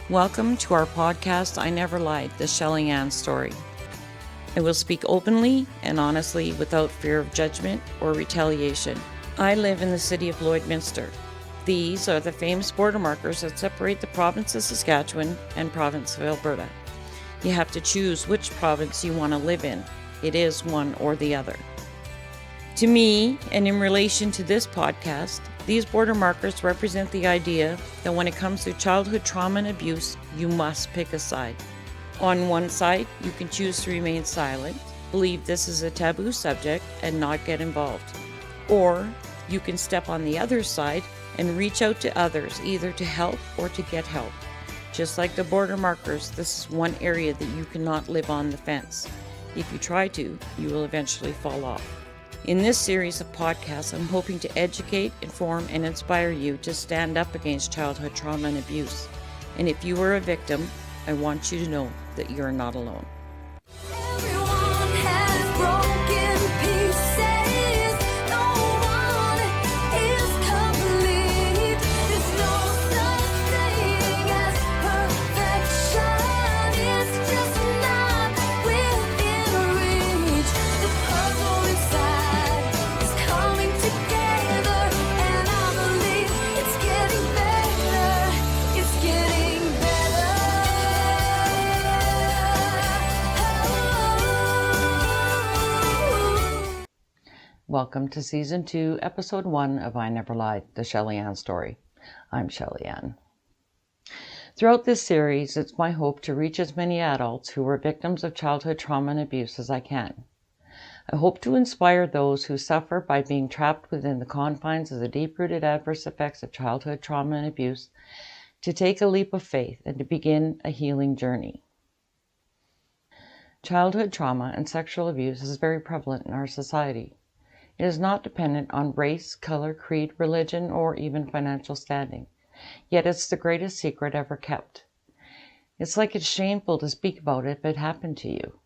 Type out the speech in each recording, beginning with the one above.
Welcome to our podcast, I Never Lied, the Shelly Ann story. I will speak openly and honestly without fear of judgment or retaliation. I live in the city of Lloydminster. These are the famous border markers that separate the province of Saskatchewan and province of Alberta. You have to choose which province you want to live in. It is one or the other. To me, and in relation to this podcast, these border markers represent the idea that when it comes to childhood trauma and abuse, you must pick a side. On one side, you can choose to remain silent, believe this is a taboo subject, and not get involved. Or you can step on the other side and reach out to others, either to help or to get help. Just like the border markers, this is one area that you cannot live on the fence. If you try to, you will eventually fall off. In this series of podcasts, I'm hoping to educate, inform, and inspire you to stand up against childhood trauma and abuse. And if you are a victim, I want you to know that you're not alone. Everyone has broken pieces. No one is complete. There's no such thing as perfection. It's just not within reach. The puzzle inside is coming together, and I believe it's getting better. It's getting better. Welcome to Season 2, Episode 1 of I Never Lied, the Shelly Ann story. I'm Shelly Ann. Throughout this series, it's my hope to reach as many adults who were victims of childhood trauma and abuse as I can. I hope to inspire those who suffer by being trapped within the confines of the deep-rooted adverse effects of childhood trauma and abuse to take a leap of faith and to begin a healing journey. Childhood trauma and sexual abuse is very prevalent in our society. It is not dependent on race, color, creed, religion, or even financial standing. Yet it's the greatest secret ever kept. It's like it's shameful to speak about it if it happened to you.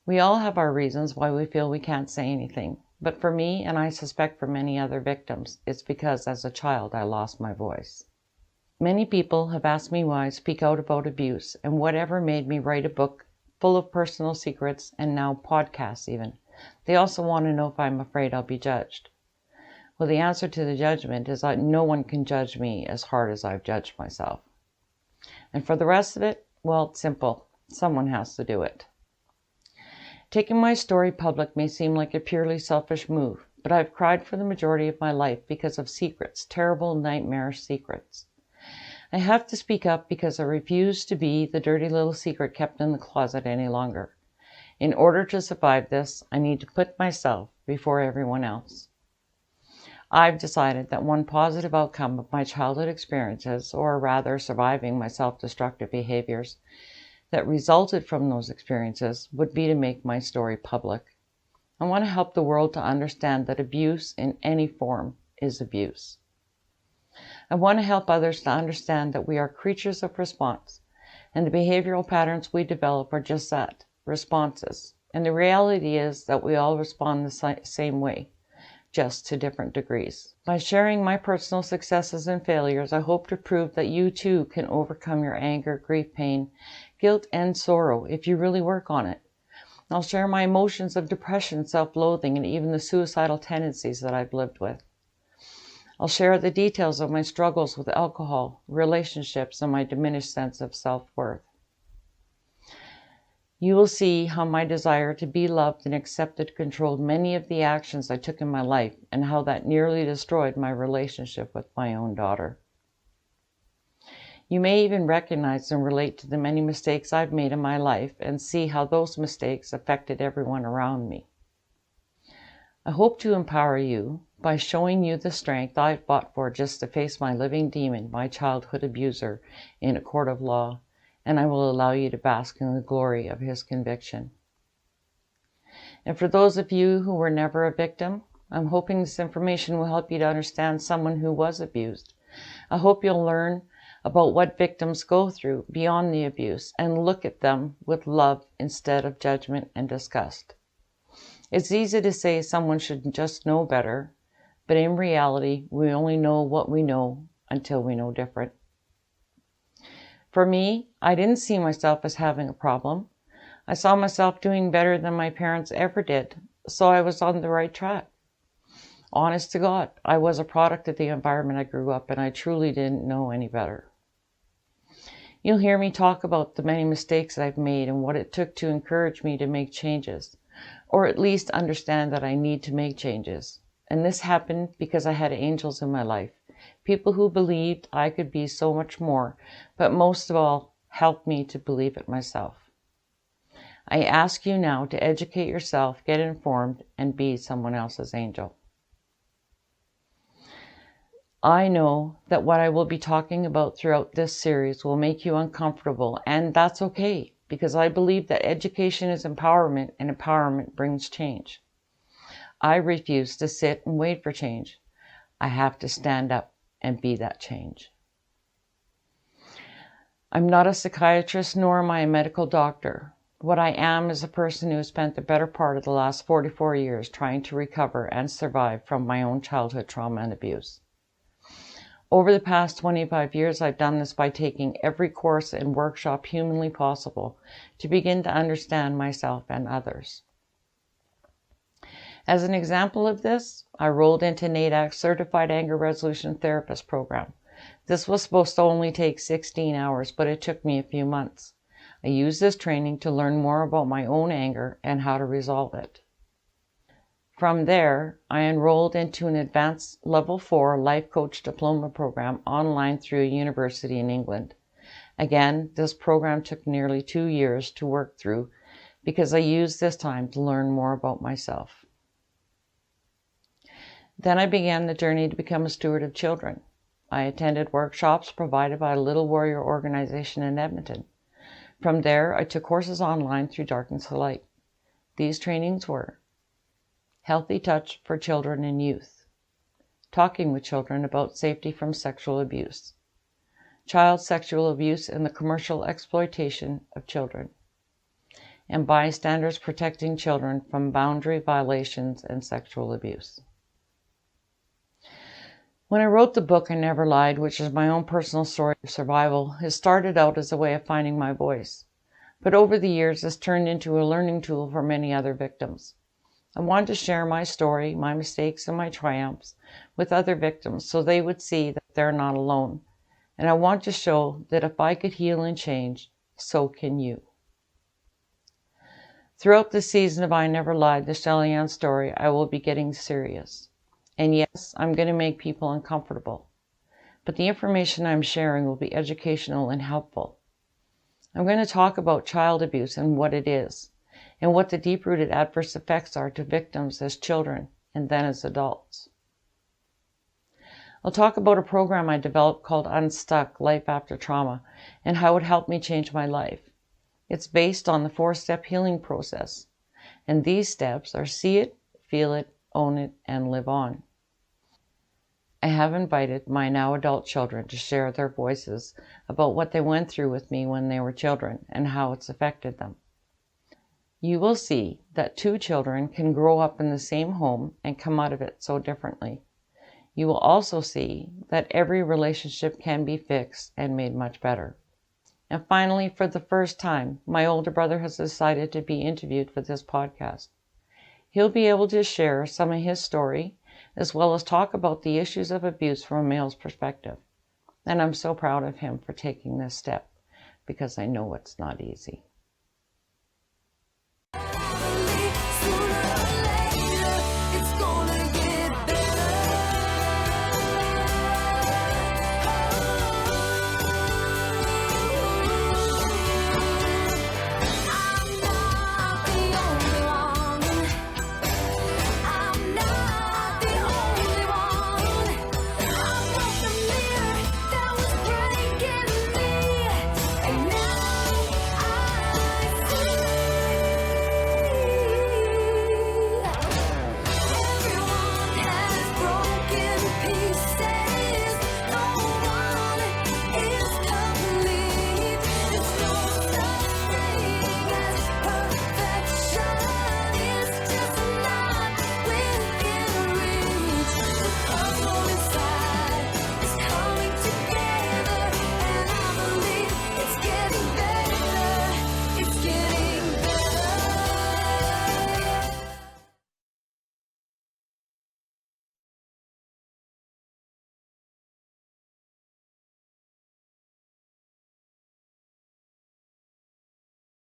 We all have our reasons why we feel we can't say anything. But for me, and I suspect for many other victims, it's because as a child I lost my voice. Many people have asked me why I speak out about abuse and whatever made me write a book full of personal secrets and now podcasts even. They also want to know if I'm afraid I'll be judged. Well, the answer to the judgment is that no one can judge me as hard as I've judged myself. And for the rest of it, well, it's simple. Someone has to do it. Taking my story public may seem like a purely selfish move, but I've cried for the majority of my life because of secrets, terrible, nightmarish secrets. I have to speak up because I refuse to be the dirty little secret kept in the closet any longer. In order to survive this, I need to put myself before everyone else. I've decided that one positive outcome of my childhood experiences, or rather surviving my self-destructive behaviors that resulted from those experiences, would be to make my story public. I want to help the world to understand that abuse in any form is abuse. I want to help others to understand that we are creatures of response, and the behavioral patterns we develop are just that. Responses. And the reality is that we all respond the same way, just to different degrees. By sharing my personal successes and failures, I hope to prove that you too can overcome your anger, grief, pain, guilt, and sorrow if you really work on it. I'll share my emotions of depression, self-loathing, and even the suicidal tendencies that I've lived with. I'll share the details of my struggles with alcohol, relationships, and my diminished sense of self-worth. You will see how my desire to be loved and accepted controlled many of the actions I took in my life, and how that nearly destroyed my relationship with my own daughter. You may even recognize and relate to the many mistakes I've made in my life and see how those mistakes affected everyone around me. I hope to empower you by showing you the strength I've fought for just to face my living demon, my childhood abuser, in a court of law, and I will allow you to bask in the glory of his conviction. And for those of you who were never a victim, I'm hoping this information will help you to understand someone who was abused. I hope you'll learn about what victims go through beyond the abuse and look at them with love instead of judgment and disgust. It's easy to say someone should just know better, but in reality, we only know what we know until we know different. For me, I didn't see myself as having a problem. I saw myself doing better than my parents ever did, so I was on the right track. Honest to God, I was a product of the environment I grew up in. I truly didn't know any better. You'll hear me talk about the many mistakes I've made and what it took to encourage me to make changes, or at least understand that I need to make changes. And this happened because I had angels in my life, people who believed I could be so much more, but most of all, helped me to believe it myself. I ask you now to educate yourself, get informed, and be someone else's angel. I know that what I will be talking about throughout this series will make you uncomfortable, and that's okay, because I believe that education is empowerment, and empowerment brings change. I refuse to sit and wait for change. I have to stand up and be that change. I'm not a psychiatrist, nor am I a medical doctor. What I am is a person who has spent the better part of the last 44 years trying to recover and survive from my own childhood trauma and abuse. Over the past 25 years, I've done this by taking every course and workshop humanly possible to begin to understand myself and others. As an example of this, I rolled into NADAC's Certified Anger Resolution Therapist program. This was supposed to only take 16 hours, but it took me a few months. I used this training to learn more about my own anger and how to resolve it. From there, I enrolled into an advanced Level 4 Life Coach Diploma program online through a university in England. Again, this program took nearly 2 years to work through because I used this time to learn more about myself. Then I began the journey to become a steward of children. I attended workshops provided by a Little Warrior organization in Edmonton. From there, I took courses online through Darkness to Light. These trainings were Healthy Touch for Children and Youth, Talking with Children about Safety from Sexual Abuse, Child Sexual Abuse and the Commercial Exploitation of Children, and Bystanders Protecting Children from Boundary Violations and Sexual Abuse. When I wrote the book I Never Lied, which is my own personal story of survival, it started out as a way of finding my voice. But over the years, it's turned into a learning tool for many other victims. I wanted to share my story, my mistakes, and my triumphs with other victims so they would see that they're not alone. And I want to show that if I could heal and change, so can you. Throughout this season of I Never Lied, the Shelly Ann story, I will be getting serious. And yes, I'm going to make people uncomfortable. But the information I'm sharing will be educational and helpful. I'm going to talk about child abuse and what it is, and what the deep-rooted adverse effects are to victims as children and then as adults. I'll talk about a program I developed called Unstuck: Life After Trauma and how it helped me change my life. It's based on the 4-step healing process, and these steps are see it, feel it, own it, and live on. I have invited my now adult children to share their voices about what they went through with me when they were children and how it's affected them. You will see that 2 children can grow up in the same home and come out of it so differently. You will also see that every relationship can be fixed and made much better. And finally, for the first time, my older brother has decided to be interviewed for this podcast. He'll be able to share some of his story, as well as talk about the issues of abuse from a male's perspective. And I'm so proud of him for taking this step, because I know it's not easy.